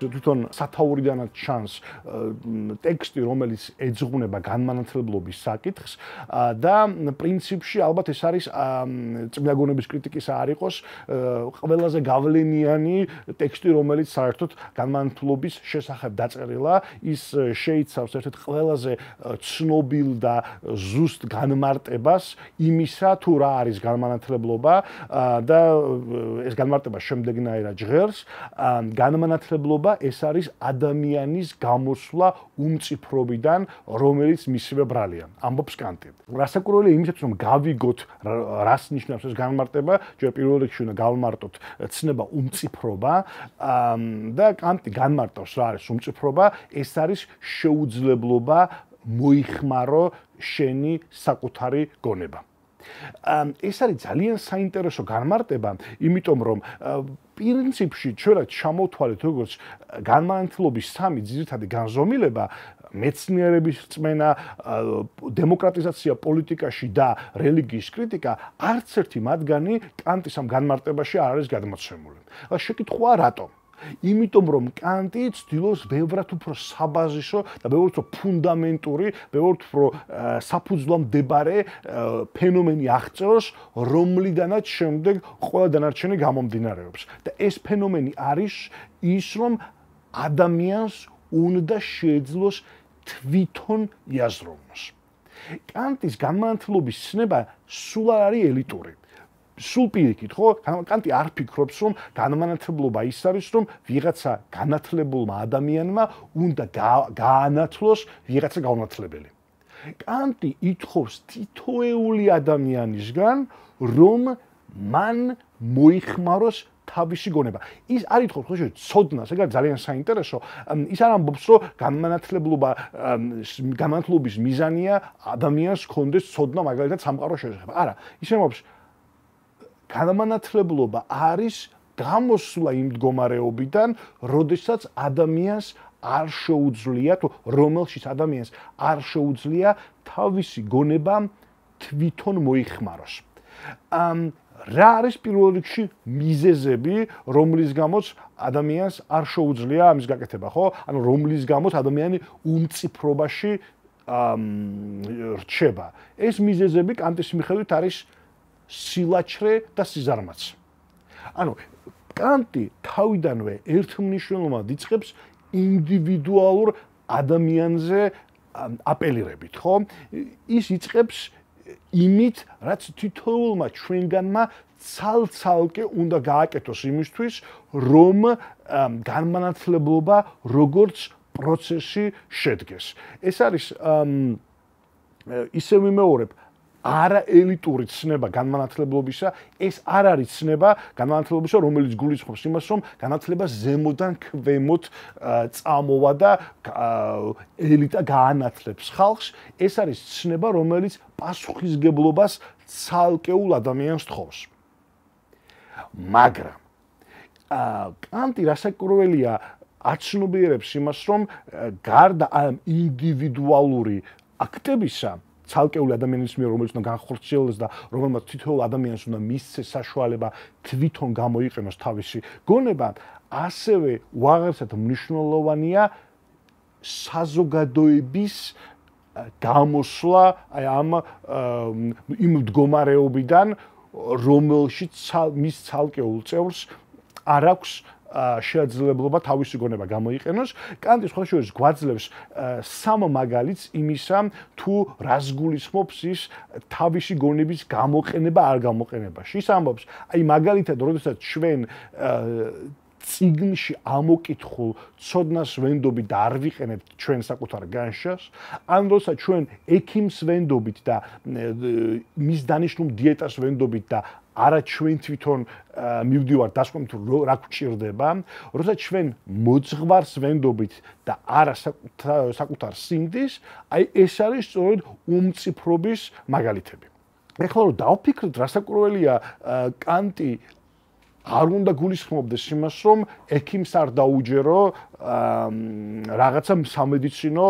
თვითონ სათაურიდანაც ჩანს ტექსტი, რომელიც ეძღვნება განმანათლებლობის საკითხს და პრინციპში ალბათ ეს არის წმინდა გონების კრიტიკისა არ იყოს ყველაზე გავლენიანი ტექსტი, რომელიც საერთოდ განმანათლობის შესახებ დაწერილა, ის შეიცავს ერთ-ერთ ყველაზე ცნობილ და ზუსტ განმარტებას იმისა, თუ რა არის განმანათლებლობა და ეს განმარტება შემდეგნაირად ჟღერს. განმანათლებლობა ეს არის ადამიანის გამოსვლა უმწიფრობიდან, რომელიც მისივე ბრალია, ამბობს კანტი. რასაკვირველია იმისათვის, რომ გავიგოთ რას ნიშნავს ეს განმარტება, ჯერ პირველ რიგში უნდა გავმარტოთ ცნება უმწიფრობა და კანტი განმარტავს რა არის უმწიფრობა, ეს არის შეუძლებლობა მოიხმარო შენი საკუთარი გონება. ეს არის ძალიან საინტერესო განმარტება, იმიტომ რომ პრინციპში ჩვენ რაც ჩამოვთვალეთ როგორც განმანათლობის სამი ძირითადი განზომილება, მეცნიერების რწმენა, დემოკრატიზაცია პოლიტიკაში და რელიგიის კრიტიკა, არც ერთი მათგანი კანტის ამ განმარტებაში არ არის გადმოცემული. შეკითხვაა რატომ? იმიტომ რომ კანტი ცდილობს ბევრად უფრო საბაზისო და ბევრად უფრო ფუნდამენტური, ბევრად უფრო საფუძვლამდებარე ფენომენი აღწეროს, რომლიდანაც შემდეგ ყველა დანარჩენი გამომდინარეობს. და ეს ფენომენი არის ის, რომ ადამიანს უნდა შეეძლოს თვითონ იაზროვნოს. კანტის განმანათლობის ცნება სულ არ არის ელიტური. სულ პირიქით, ხო? კანტი არ ფიქრობს, რომ განმანათლებლობა ის არის, რომ ვიღაცა განათლებულმა ადამიანმა უნდა გაანათლოს ვიღაცა გაუნათლებელი. კანტი ითხოვს თითოეული ადამიანისგან, რომ მან მოიხმაროს თავისი გონება. ის არ ითხოვს ხო ცოდნას, ეგ არის ძალიან საინტერესო. ის არ ამბობს, რომ განმანათლობის მიზანია ადამიანს ჰქონდეს ცოდნა მაგალითად სამყაროს შესახებ. არა, ის ამბობს განმანათლებლობა არის გამოსვლა იმ მდგომარეობიდან, როდესაც ადამიანს არ შეუძლია, თუ რომელშიც ადამიანს არ შეუძლია თავისი გონება თვითონ მოიხმაროს. რა არის პირველ რიგში მიზეზები, რომლის გამოც ადამიანს არ შეუძლია ამის გაკეთება, ხო? ანუ რომლის გამოც ადამიანი უმწიფრობაში რჩება. ეს მიზეზები კანტის მიხედვით არის სილაჩრე და სიზარმაცე. ანუ კანტი თავიდანვე ერთმნიშვნელოვნად იწყებს ინდივიდუალურ ადამიანზე აპელირებით, ხო? ის იწყებს იმით, რაც თითოეულმა ჩვენგანმა ცალ-ცალკე უნდა გააკეთოს იმისთვის, რომ განმანათლებლობა როგორც პროცესი შედგეს. ეს არის ისე ვიმეორებ არა ელიტური ცნება განმანათლებლობისა, ეს არ არის ცნება განმანათლებლობისა, რომელიც გულისხმობს იმას, რომ განათლება ზემოდან ქვემოთ წამოვა და ელიტა გაანათლებს ხალხს, ეს არის ცნება, რომელიც პასუხისგებლობას ცალკეულ ადამიანს თხოვს. მაგრამ კანტი რასაკვირველია აცნობიერებს იმას, რომ გარდა ამ ინდივიდუალური აქტებისა, ცალკეული ადამიანის მიერ, რომელიც უნდა განხორციელდეს და რომელმაც თითოეულ ადამიანს უნდა მისცეს საშუალება თვითონ გამოიყენოს თავისი გონება, ასევე უაღრესად მნიშვნელოვანია საზოგადოების გამოსვლა ამ იმ მდგომარეობიდან, რომელშიც მის ცალკეულ წევრს არ აქვს შეაძლებლობა თავისი გონება გამოიყენოს. კანტი სხვა შორის გვაძლევს სამ მაგალითს იმისა, თუ რას გულისხმობს ის თავისი გონების გამოყენება არ გამოყენებაში. ის ამბობს, აი მაგალითად, როდესაც ჩვენ წიგნში ამოკითხულ ცოდნას ვენდობით და არ ვიყენებთ ჩვენ საკუთარ განშას, ან როდესაც ჩვენ ექიმს ვენდობით და მის დანიშნულ დიეტას ვენდობით და არა ჩვენ თვითონ მივდივართ დასკვნით რა გვჭირდება, როდესაც ჩვენ მოძღვარს ვენდობით და არა საკუთარ სინდის, აი ეს არის სწორედ უმწიფრობის მაგალითები. ეხლა რომ დავფიქრდით, რასაკვირველია კანტი არ უნდა გულისხმობდეს იმას, რომ ექიმს არ დაუჯერო რაღაცა სამედიცინო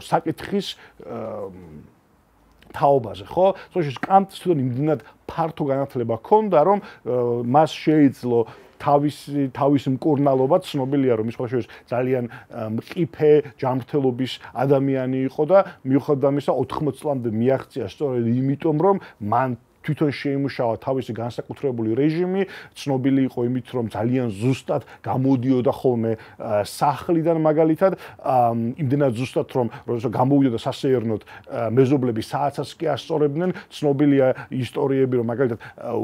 საკითხის თაობაზე, ხო? სწორედ კანტს თვითონ იმდენად ფართო განათლება ჰქონდა, რომ მას შეეძლო თავის მკურნალობა ცნობილია, რომ ის სხვა შორის ძალიან მყიფე ჯანმრთელობის ადამიანი იყო და მიუხედავად ამისა 80 წლამდე მიაღწია სწორედ იმიტომ, რომ მან თვითონ შეიმუშავა თავისი განსაკუთრებული რეჟიმი, ცნობილი იყო იმით, რომ ძალიან ზუსტად გამოდიოდა ხოლმე სახლიდან მაგალითად, იმდენად ზუსტად, რომ როდესაც გამოვიდოდა სასეირნოდ, მეზობლები საათსაც კი ასწორებდნენ, ცნობილია ისტორიები, რომ მაგალითად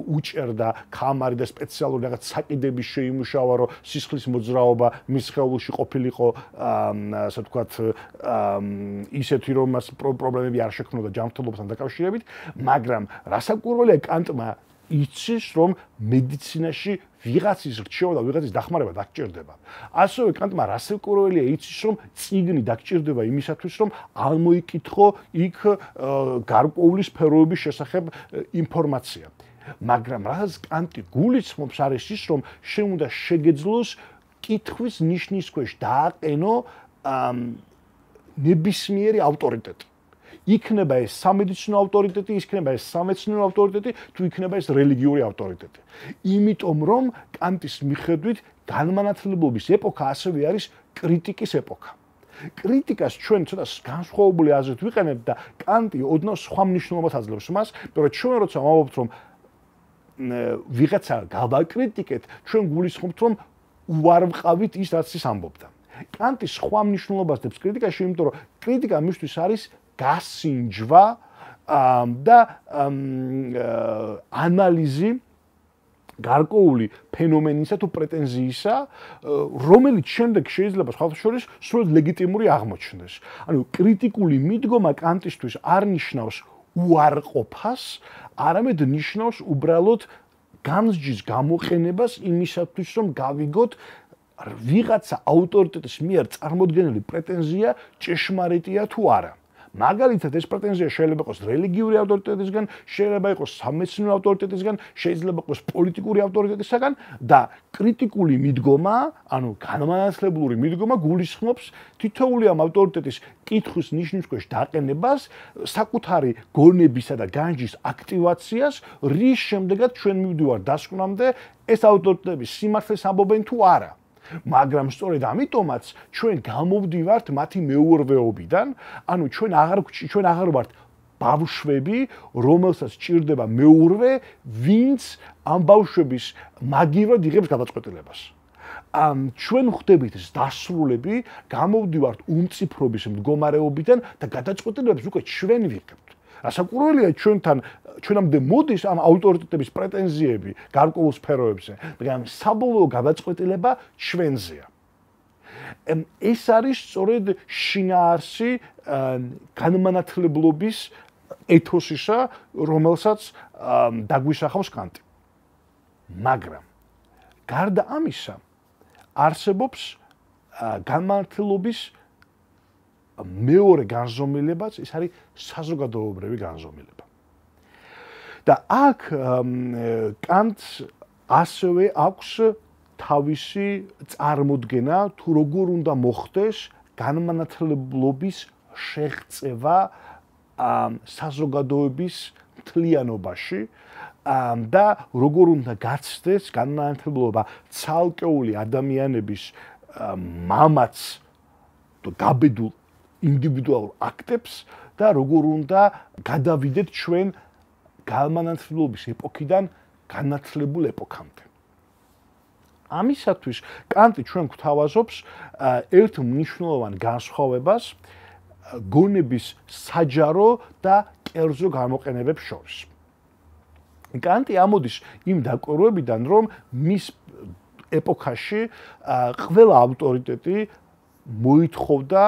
უჭერდა ქამარი და სპეციალური რაღაც საკიდების შეიმუშავა, რომ სისხლის მოძრაობა მის სხეულში ყოფილიყო, ასე ვთქვათ, ისეთი, რომ მას პრობლემები არ შექმნოდა ჯანმრთელობასთან დაკავშირებით, მაგრამ რასაკვირველია კანტმა იცის, რომ მედიცინაში ვიღაცის რჩევა და ვიღაცის დახმარება დაგჭირდება. ასევე კანტმა რასაკვირველია იცის, რომ წიგნი დაგჭირდება იმისათვის, რომ აღმოიკითხო იქ გარკვეული სფეროების შესახებ ინფორმაცია. მაგრამ რაც კანტი გულისხმობს არის ის, რომ შეუნდა შეგეძლოს კითხვის ნიშნის ქვეშ დააყენო ნებისმიერი ავტორიტეტი. იქნება ეს სამედიცინო ავტორიტეტი, იქნება ეს სამეცნიერო ავტორიტეტი, თუ იქნება ეს რელიგიური ავტორიტეტი. იმიტომ რომ კანტის მიხედვით განმანათლებლობის ეპოქა ასევე არის კრიტიკის ეპოქა. კრიტიკას ჩვენ ცოტა განსხვავებული აზრით ვიყენებთ და კანტი ოდნავ სხვა მნიშვნელობას აძლევს მას, მაგრამ ჩვენ როცა ვამბობთ, რომ ვიღაცა გავაკრიტიკეთ, ჩვენ გულისხმობთ, რომ უარ ვყავით ის, რაც ის ამბობდა. კანტი სხვა მნიშვნელობას დებს კრიტიკაში, იმიტომ რომ კრიტიკა მისთვის არის გასინჯვა და ანალიზი გარკვეული ფენომენისა თუ პრეტენზიისა, რომელიც შემდეგ შეიძლება სხვათა შორის სრულად ლეგიტიმური აღმოჩნდეს. ანუ კრიტიკული მიდგომა კანტისთვის არ ნიშნავს უარყოფას, არამედ ნიშნავს უბრალოდ განსჯის გამოყენებას იმისათვის, რომ გავიგოთ ვიღაცა ავტორიტეტის მიერ წარმოდგენილი პრეტენზია ჭეშმარიტია თუ არა. მაგალითად ეს პრეტენზია შეიძლება იყოს რელიგიური ავტორიტეტისგან, შეიძლება იყოს სამეცნიერო ავტორიტეტისგან, შეიძლება იყოს პოლიტიკური ავტორიტეტისგან და კრიტიკული მიდგომა, ანუ განმანათლებლური მიდგომა გულისხმობს თითოეული ამ ავტორიტეტის კითხვის ნიშნის ქვეშ დაყენებას, საკუთარი გონებისა და განჯის აქტივაციას, რის შემდეგაც ჩვენ მივდივართ დასკვნამდე, ეს ავტორიტეტები სიმართლეს ამბობენ თუ არა. მაგრამ სწორედ ამიტომაც ჩვენ გამოვდივართ მათი მეურვეობიდან, ანუ ჩვენ აღარ ვართ ბავშვები, რომელსაც ჭირდება მეურვე, ვინც ამ ბავშვების მაგივრად იღებს გადაწყვეტილებას. ჩვენ ვხდებით დასრულები, გამოვდივართ უმწიფრობის მდგომარეობიდან და გადაწყვეტილებებს უკვე ჩვენ ვიღებთ. რასაკვირველია ჩვენამდე მოდის ამ ავტორიტეტების პრეტენზიები გარკვეულ სფეროებზე, მაგრამ საბოლოო გადაწყვეტილება ჩვენზეა. ეს არის სწორედ შინაარსი განმანათლებლობის ეთოსისა, რომელსაც დაგვისახავს კანტი. მაგრამ გარდა ამისა, არსებობს განმანათლებლობის მეორე განზომილებაც, ეს არის საზოგადოებრივი განზომილება. და აქ კანტს ასევე აქვს თავისი წარმოდგენა, თუ როგორ უნდა მოხდეს განმანათლებლობის შეღწევა საზოგადოების მთლიანობაში და როგორ უნდა გაცდეს განმანათლებლობა ცალკეული ადამიანების მამაც გაბედულ ინდივიდუალურ აქტებს და როგორ უნდა გადავიდეთ ჩვენ განმანათლებლობის ეპოქიდან განათლებულ ეპოქამდე. ამისათვის კანტი ჩვენ გვთავაზობს ერთ მნიშვნელოვან განსხვავებას გონების საჯარო და კერძო გამოყენებებს შორის. კანტი ამოდის იმ დაკვირვებიდან, რომ მის ეპოქაში ყველა ავტორიტეტი მოითხოვდა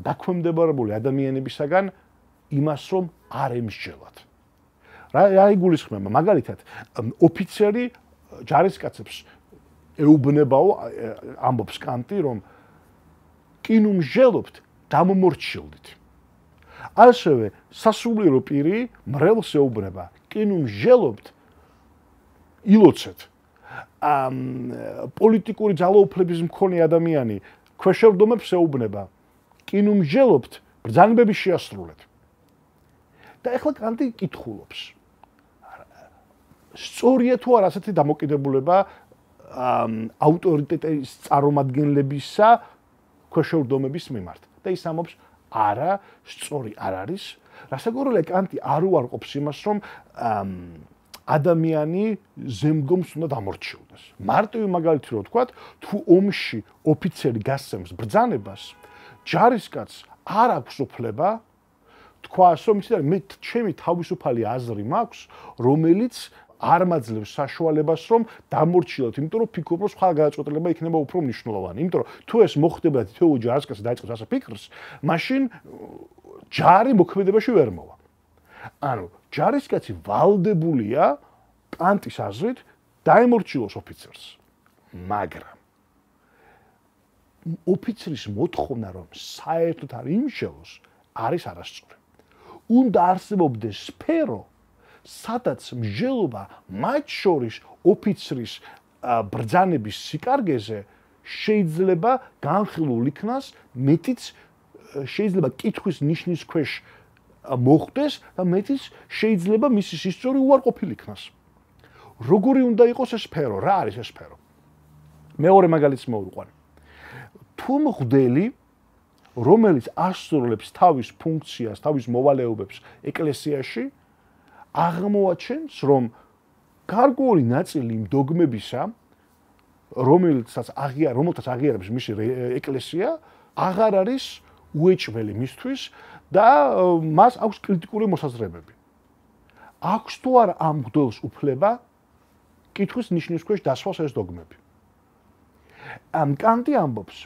დაქვემდებარებული ადამიანებისაგან იმას, რომ არ ემსჯელათ. რა იგულისხმება? მაგალითად, ოფიცერი ჯარისკაცებს ეუბნებაო, ამბობს კანტი, რომ კი ნუ მსჯელობთ, დამომორჩილდით. ასევე სასულიერო პირი მრევლს ეუბნება, კი ნუ მსჯელობთ, ილოცეთ. პოლიტიკური ძალაუფლების მქონე ადამიანი ქვეშევრდომებს ეუბნება, კი ნუ მსჯელობთ, ბრძანებები შეასრულეთ. და ეხლა კანტი კითხულობს. სწორია თუ არა ასეთი დამოკიდებულება ავტორიტეტის წარმომადგენლებისა ქვეშევრდომების მიმართ. და ის ამბობს, არა, სწორი არ არის. რასაკვირველია, კანტი არ უარყოფს იმას, რომ ადამიანი ზემდგომს უნდა დამორჩილდეს. მარტივი მაგალითი რო ვთქვათ, თუ ომში ოფიცერი გასცემს ბრძანებას, ჯარისკაცს არ აქვს უფლება თქვას, რომ მე ჩემი თავისუფალი აზრი მაქვს, რომელიც არ მაძლევს საშუალებას, რომ დამორჩილოთ, იმიტომ რომ ფიქრობ, რომ სხვა გადაწყვეტილება იქნება უფრო მნიშვნელოვანი. იმიტომ რომ თუ ეს მოხდება და თითოეული ჯარისკაცი დაიწყებს ასე ფიქრს, მაშინ ჯარი მოქმედებაში ვერ მოვა. ანუ ჯარისკაცი ვალდებულია კანტის აზრით დაემორჩილოს ოფიცერს. მაგრამ ოფიცრის მოთხოვნა, რომ საერთოდ არ იმშელოს, არის არასწორი. უნდა არსებობდეს სფერო, სადაც მსჯელობა მათ შორის ოფიცრის ბრძანების სიკარგეზე შეიძლება განხილულ იქნას, მეტიც შეიძლება კითხვის ნიშნის ქვეშ მოხდეს და მეტიც შეიძლება მისი სისწორი უარყოფილ იქნას. როგორი უნდა იყოს ეს სფერო? რა არის ეს სფერო? მეორე მაგალითს მოვიყვან. თუ მღვდელი, რომელიც ასრულებს თავის ფუნქციას, თავის მოვალეობებს ეკლესიაში, აღმოაჩენს, რომ გარკვეული ნაწილი იმ დოგმებისა, რომელთაც აღიარებს მისი ეკლესია, აღარ არის უეჭველი მისთვის და მას აქვს კრიტიკული მოსაზრებები. აქვს თუ არა ამ მღვდელს უფლება კითხვის ნიშნის ქვეშ დასვას ეს დოგმები. კანტი ამბობს,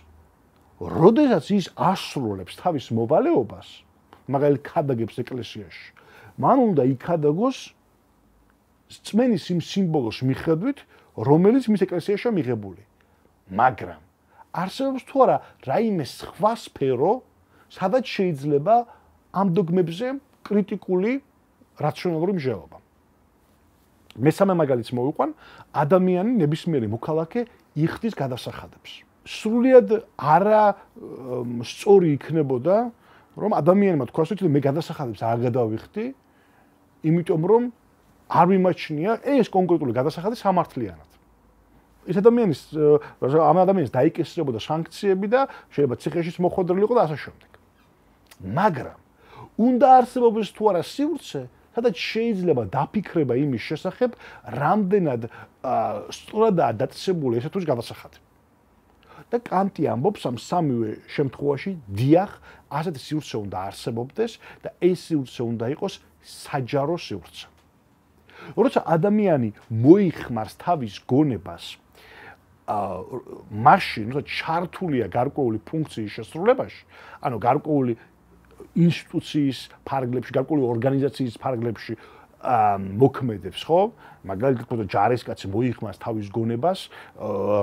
როდესაც ის ასრულებს თავის მოვალეობას, მაგალითად ქადაგებს ეკლესიაში, მან უნდა იქადაგოს რწმენის იმ სიმბოლოს მიხედვით, რომელიც მის ეკლესიაშია მიღებული. მაგრამ არსებობს თუ არა რაიმე სხვა სფერო, სადაც შეიძლება ამ დოგმებზე კრიტიკული რაციონალური მსჯელობა. მესამე მაგალითს მოვიყვან, ადამიანი ნებისმიერი მოქალაქე იხდის გადასახადებს. სრულიად არა სწორი იქნებოდა, რომ ადამიანმა თქვას, რომ მე გადასახადებს არ გადავიხდი, იმიტომ რომ არ მიმაჩნია ეს კონკრეტული გადასახადი სამართლიანად. ეს ამ ადამიანის დაიკისრებოდა სანქციები და შეიძლება ციხეშიც მოხვედრილიყო და ასე შემდეგ. მაგრამ უნდა არსებობდეს თუ არა სივრცე, სადაც შეიძლება დაფიქრება იმის შესახებ, რამდენად სწორადაა დაწესებული ესე თუ ის გადასახადი. და კანტი ამბობს ამ სამივე შემთხვევაში, დიახ, ასეთი სივრცე უნდა არსებობდეს და ეს სივრცე უნდა იყოს საჯარო სივრცე. როცა ადამიანი მოიხმარს თავის გონებას, მაშინ, როცა ჩართულია გარკვეული ფუნქციის შესრულებაში, ანუ გარკვეული ინსტიტუციის ფარგლებში, გარკვეული ორგანიზაციის ფარგლებში მოქმედებს, ხო? მაგალითად, თქო, ჯარისკაცი მოიხმარს თავის გონებას,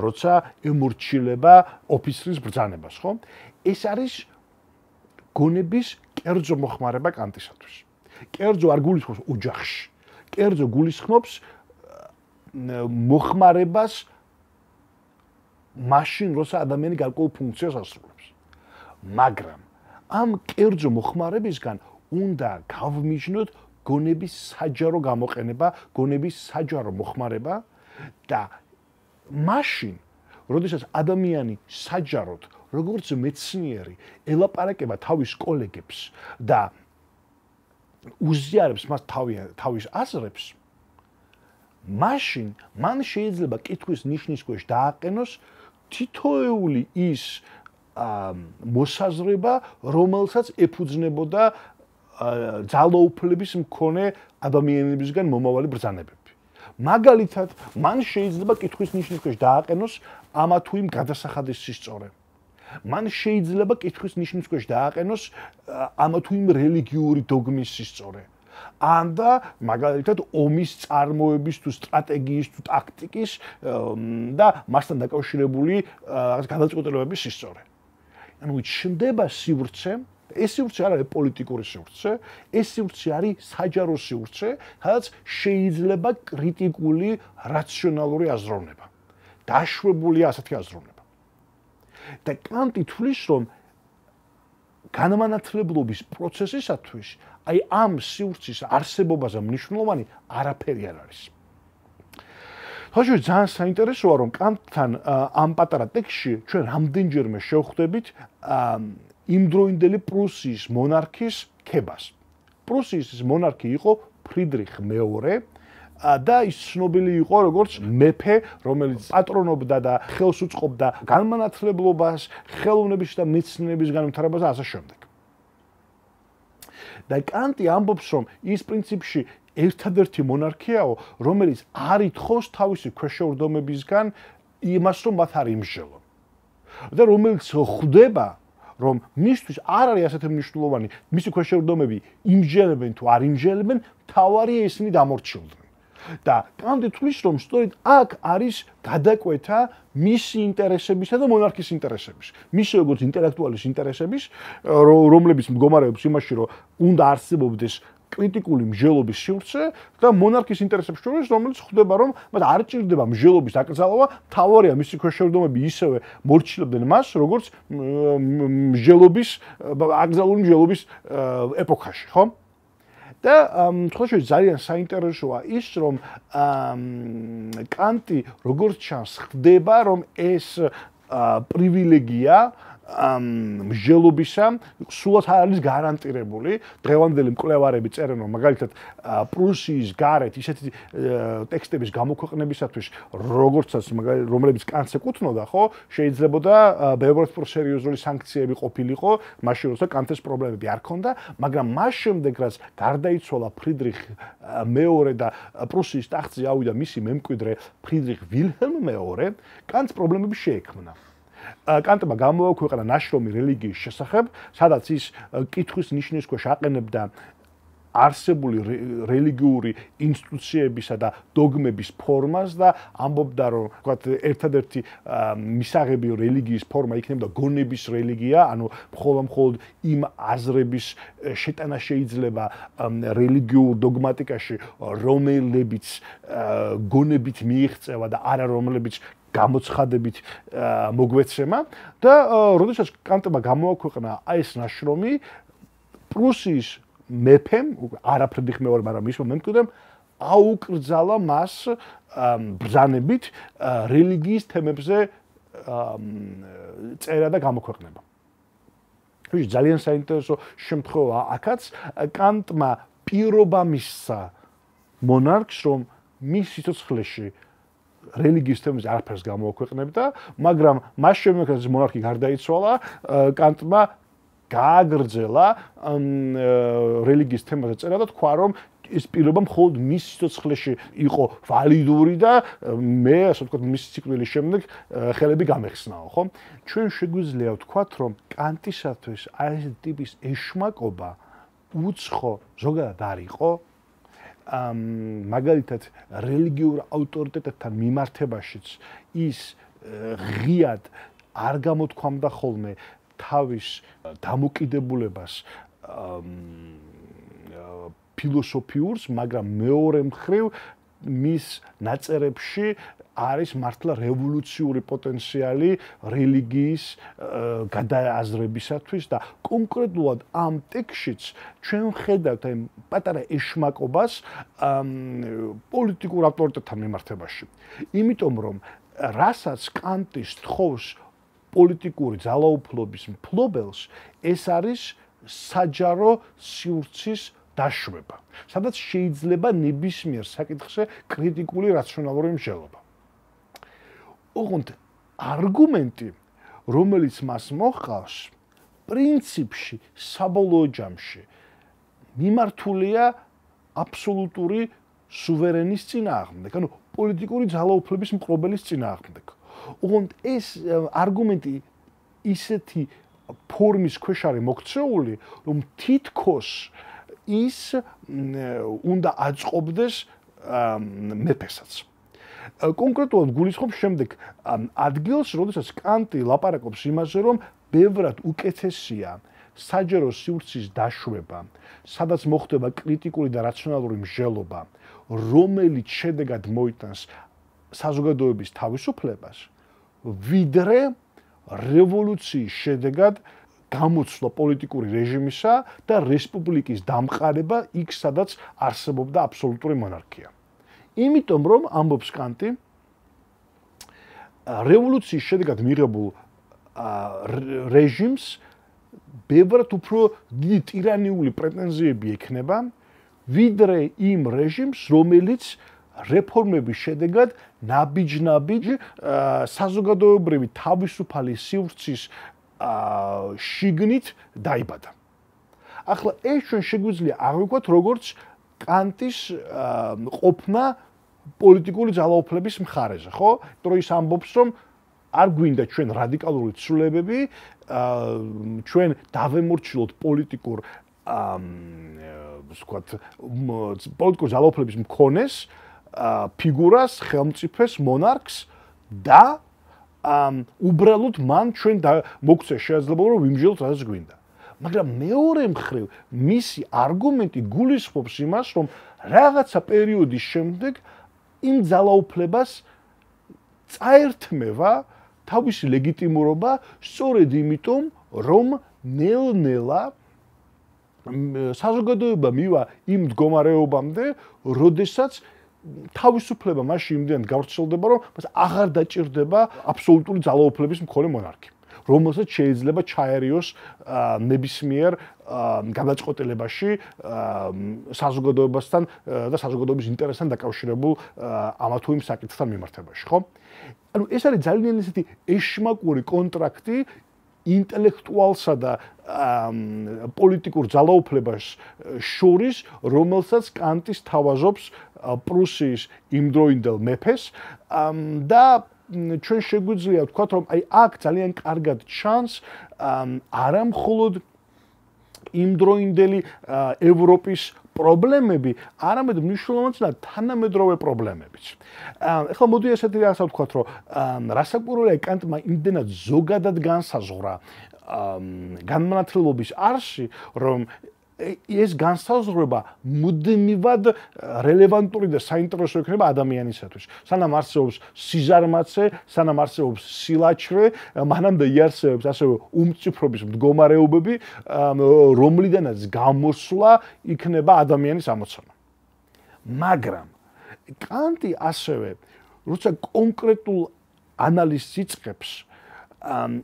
როცა ემორჩილება ოფიცრის ბრძანებას, ხო? ეს არის გონების კერძო მოხმარება კანტისათვის. კერძო არ გულისხმობს ოჯახში. კერძო გულისხმობს მოხმარებას მაშინ, როცა ადამიანი გარკვეულ ფუნქციას ასრულებს. მაგრამ ამ კერძო მოხმარებისგან უნდა გავმიჯნოთ გონების საჯარო გამოყენება, გონების საჯარო მოხმარება და მაშინ, როდესაც ადამიანი საჯაროდ, როგორც მეცნიერი, ელაპარაკება თავის კოლეგებს და უზიარებს მას თავის აზრებს, მაშინ მან შეიძლება კითხვის ნიშნის ქვეშ დააყენოს თითოეული ის მოსაზრება, რომელსაც ეფუძნებოდა ძალაუფლების მქონე ადამიანებისგან მომავალი ბრძანებები. მაგალითად, მან შეიძლება კითხვის ნიშნის ქვეშ დააყენოს ამა თუ იმ გადასახადის სისწორე. მან შეიძლება კითხვის ნიშნის ქვეშ დააყენოს ამა თუ იმ რელიგიური დოგმის სისწორე. ან და მაგალითად ომის წარმოების თუ სტრატეგიის თუ ტაქტიკის და მასთან დაკავშირებული გადაწყვეტილებების სისწორე. ანუ ჩნდება სივრცე, ეს სივრცე არ არის პოლიტიკური სივრცე, ეს სივრცე არის საჯარო სივრცე, სადაც შეიძლება კრიტიკული რაციონალური აზროვნება. დაშვებულია ასეთი აზროვნება. და კანტი თვლის, რომ განმანათლებლობის პროცესისათვის აი ამ სივრცის არსებობაზე მნიშვნელოვანი არაფერი არ არის. ხოჭო ძალიან საინტერესოა რომ კანტთან ამ პატარა ტექსტში ჩვენ რამდენჯერმე შევხვდებით იმდროინდელი პრუსიის მონარქის ქებას. პრუსიის მონარქი იყო ფრიდრიხ მეორე და ის ცნობილი იყო როგორც მეფე, რომელიც პატრონობდა და ხელს უწყობდა განმანათლებლობას, ხელოვნების და მეცნიერების განვითარებას და ასე შემდეგ. და კანტი ამბობს, რომ ის პრინციპში ერთადერთი მონარქიაო, რომელიც არ ითხოვს თავისი ქვეშევრდომებისგან იმას, რომ მათ არ იმსჯელონ. და რომელიც ხვდება, რომ მისთვის არ არის ასეთი მნიშვნელოვანი, მისი ქვეშევრდომები იმსჯელებენ თუ არ იმსჯელებენ, თავარია ისინი დამორჩილდნენ. და კანტი თვლის, რომ სწორედ აქ არის გადაკვეთა მისი ინტერესებისა და მონარქის ინტერესების. მისი როგორც ინტელექტუალის ინტერესების, რომლებიც მდგომარეობს იმაში, რომ უნდა არსებობდეს კრიტიკული მსჯელობის სივრცე და მონარქის ინტერესებს შორის, რომელიც ხვდება, რომ მათ არ ჭირდება მსჯელობის აკრძალვა, თავარია მისი ქვეშევრდომები ისევე მორჩილებდნენ მას, როგორც მსჯელობის აკრძალული მსჯელობის ეპოქაში, ხო? და თქო ძალიან საინტერესოა ის, რომ კანტი როგორც ჩანს ხდება, რომ ეს პრივილეგია მსჯელობისა სულაც არ არის გარანტირებული. დღევანდელი მკვლევარები წერენ, რომ მაგალითად პრუსიის გარეთ ისეთი ტექსტების გამოქვეყნებისათვის, როგორცაც რომლებიც კანტს ეკუთვნოდა, ხო, შეიძლებოდა ბევრად უფრო სერიოზული სანქციები ყოფილიყო, მაშინ როცა კანტეს პრობლემები არ ჰქონდა, მაგრამ მას შემდეგ, რაც გარდაიცვალა ფრიდრიხ მეორე და პრუსიის ტახტზე ავიდა მისი მემკვიდრე ფრიდრიხ ვილჰელმ მეორე, კანტს პრობლემები შეექმნა. კანტმა გამოაქვეყნა ნაშრომი რელიგიის შესახებ, სადაც ის კითხვის ნიშნის ქვეშ აყენებდა არსებული რელიგიური ინსტიტუციებისა და დოგმების ფორმას და ამბობდა, რომ ვთქვათ, ერთადერთი მისაღები რელიგიის ფორმა იქნებოდა გონების რელიგია, ანუ მხოლოდ იმ აზრების შეტანა შეიძლება რელიგიურ დოგმატიკაში, რომლებიც გონებით მიიღწევა და არა რომლებიც გამოცხადებით მოგვეცემა და როდესაც კანტმა გამოაქვეყნა ეს ნაშრომი პრუსიის მეფემ, არა ფრიდრიხ მეორე, მაგრამ მისმა მემკვიდრემ აუკრძალა მას ბრძანებით რელიგიის თემებზე წერა და გამოქვეყნება. ძალიან საინტერესო შემთხვევა აქაც კანტმა პირობა მისცა მონარქს, რომ მის სიცოცხლეში რელიგიის თემებზე არაფერს გამოაქვეყნებდა, მაგრამ მას შემდეგ, რაც მონარქი გარდაიცვალა, კანტმა გააგრძელა რელიგიის თემაზე წერა და თქვა, რომ ეს პირობა მხოლოდ მის სიცოცხლეში იყო ვალიდური და მე, ასე ვთქვათ, მის სიკვდილის შემდეგ ხელები გამეხსნაო, ხო? ჩვენ შეგვიძლია ვთქვათ, რომ კანტისათვის ეს ტიპის ეშმაკობა უცხო ზოგადად არ იყო. მაგალითად რელიგიურ ავტორიტეტებთან მიმართებაშიც ის ღიად არ გამოთქვამდა ხოლმე თავის დამოკიდებულებას ფილოსოფიურს, მაგრამ მეორე მხრივ მის ნაწერებში არის მართლა რევოლუციური პოტენციალი რელიგიის გადააზრებისათვის და კონკრეტულად ამ ტექსტშიც ჩვენ ვხედავთ აი პატარა ეშმაკობას პოლიტიკურ ავტორიტეტთან მიმართებაში. იმიტომ რომ რასაც კანტი სთხოვს პოლიტიკური ძალაუფლების მფლობელს, ეს არის საჯარო სივრცის დაშვება, სადაც შეიძლება ნებისმიერ საკითხზე კრიტიკული რაციონალური მსჯელობა. ოღონდ არგუმენტი, რომელიც მას მოჰყავს, პრინციპში, საბოლოო ჯამში მიმართულია აბსოლუტური სუვერენის წინააღმდეგ, ანუ პოლიტიკური ძალაუფლების მკრობელის წინააღმდეგ. ოღონდ ეს არგუმენტი ისეთი ფორმის ქვეშ არის მოქცეული, რომ თითქოს ის უნდა აწყობდეს მეფესაც. კონკრეტულად გულისხმობ შემდეგ ადგილს, როდესაც კანტი ლაპარაკობს იმაზე, რომ ბევრად უკეთესია საჯარო სივრცის დაშვება, სადაც მოხდება კრიტიკული და რაციონალური მსჯელობა, რომელიც შედეგად მოიტანს საზოგადოების თავისუფლებას, ვიდრე რევოლუციის შედეგად გამოცვლა პოლიტიკური რეჟიმისა და რესპუბლიკის დამყარება იქ, სადაც არსებობდა აბსოლუტური მონარქია. იმიტომ რომ ამბობს კანტი, რევოლუციის შედეგად მიღებულ რეჟიმს ბევრად უფრო დიდი ტირანიული პრეტენზიები ექნება, ვიდრე იმ რეჟიმს, რომელიც რეფორმების შედეგად ნაბიჯ-ნაბიჯ საზოგადოებრივი თავისუფალი სივრცის შიგნით დაიბადა. ახლა ეს ჩვენ შეგვიძლია აღვიქვათ როგორც კანტის ყოფნა პოლიტიკური ძალაუფლების მხარეზე, ხო? იმიტომ რომ ის ამბობს, რომ არ გვინდა ჩვენ რადიკალური ცვლილებები, ჩვენ დავემორჩილოთ პოლიტიკურ ვთქვათ, პოლიტიკური ძალაუფლების მქონეს ფიგურას, ხელმწიფეს, მონარქს და უბრალოდ მან ჩვენ მოგვცეს შესაძლებლობა რომ ვიმსჯელოთ რასაც გვინდა. მაგრამ მეორე მხრივ მისი არგუმენტი გულისხმობს იმას, რომ რაღაცა პერიოდის შემდეგ იმ ძალაუფლებას წაერთმევა თავისი ლეგიტიმურობა სწორედ იმიტომ, რომ ნელ-ნელა საზოგადოება მივა იმ მდგომარეობამდე, როდესაც თავისუფლება მასში იმდენად გავრცელდება, რომ მას აღარ დაჭირდება აბსოლუტური ძალაუფლების მქონე მონარქი, რომელსაც შეიძლება ჩაერიოს ნებისმიერ გადაწყვეტილებაში საზოგადოებასთან და საზოგადოების ინტერესთან დაკავშირებულ ამა თუ იმ საკითხთან მიმართებაში, ხო? ანუ ეს არის ძალიან ისეთი ეშმაკური კონტრაქტი ინტელექტუალსა და პოლიტიკურ ძალაუფლებას შორის, რომელსაც კანტის თავაზობს პრუსიის იმდროინდელ მეფეს და ჩვენ შეგვიძლია ვთქვათ, რომ აი აქ ძალიან კარგად ჩანს არა მხოლოდ იმდროინდელი ევროპის პრობლემები, არამედ მნიშვნელოვანად თანამედროვე პრობლემებიც. ეხლა მოდი ესეთი რაღაცა ვთქვათ, რომ რასაკვირველია კანტმა იმდენად ზოგადად განსაზღვრა განმანათლებლობის არსი, რომ ეს განსაზღვრება მუდმივად რელევანტური და საინტერესო იქნება ადამიანისათვის. სანამ არსებობს სიზარმაცე, სანამ არსებობს სილაჩრე, მანამდე იარსებებს ასევე უმციფრობის მდგომარეობები, რომლიდანაც გამოსვლა იქნება ადამიანის ამოცანა. მაგრამ კანტი ასევე, როცა კონკრეტულ ანალიზს იწყებს,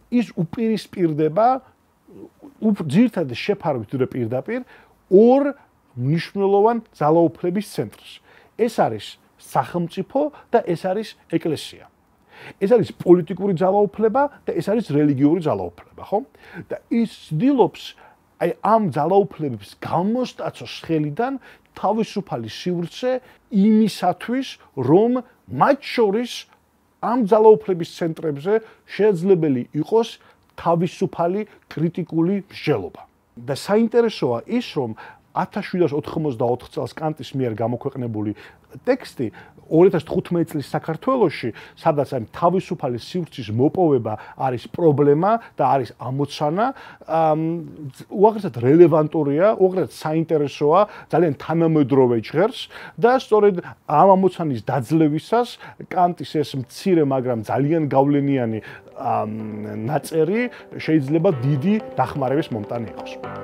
ის უპირისპირდება ძირითადად შეფარვით და პირდაპირ ორ მნიშვნელოვან ძალაუფლების ცენტრს. ეს არის სახელმწიფო და ეს არის ეკლესია. ეს არის პოლიტიკური ძალაუფლება და ეს არის რელიგიური ძალაუფლება, ხო? და ის ცდილობს აი ამ ძალაუფლებების გამოსტაცოს ხელიდან თავისუფალი სივრცე იმისათვის, რომ მათ შორის ამ ძალაუფლების ცენტრებზე შესაძლებელი იყოს თავისუფალი კრიტიკული მსჯელობა. და საინტერესოა ის, რომ 1784 წელს კანტის მიერ გამოქვეყნებული ტექსტი 2015 წლის საქართველოში, სადაც ამ თავისუფალი სივრცის მოპოვება არის პრობლემა და არის ამოცანა, უაღრესად რელევანტურია, უაღრესად საინტერესოა, ძალიან თანამედროვე ჟღერს და სწორედ ამ ამოცანის დაძლევისას კანტის ეს მცირე, მაგრამ ძალიან გავლენიანი ნაწერი შეიძლება დიდი დახმარების მომტანი იყოს.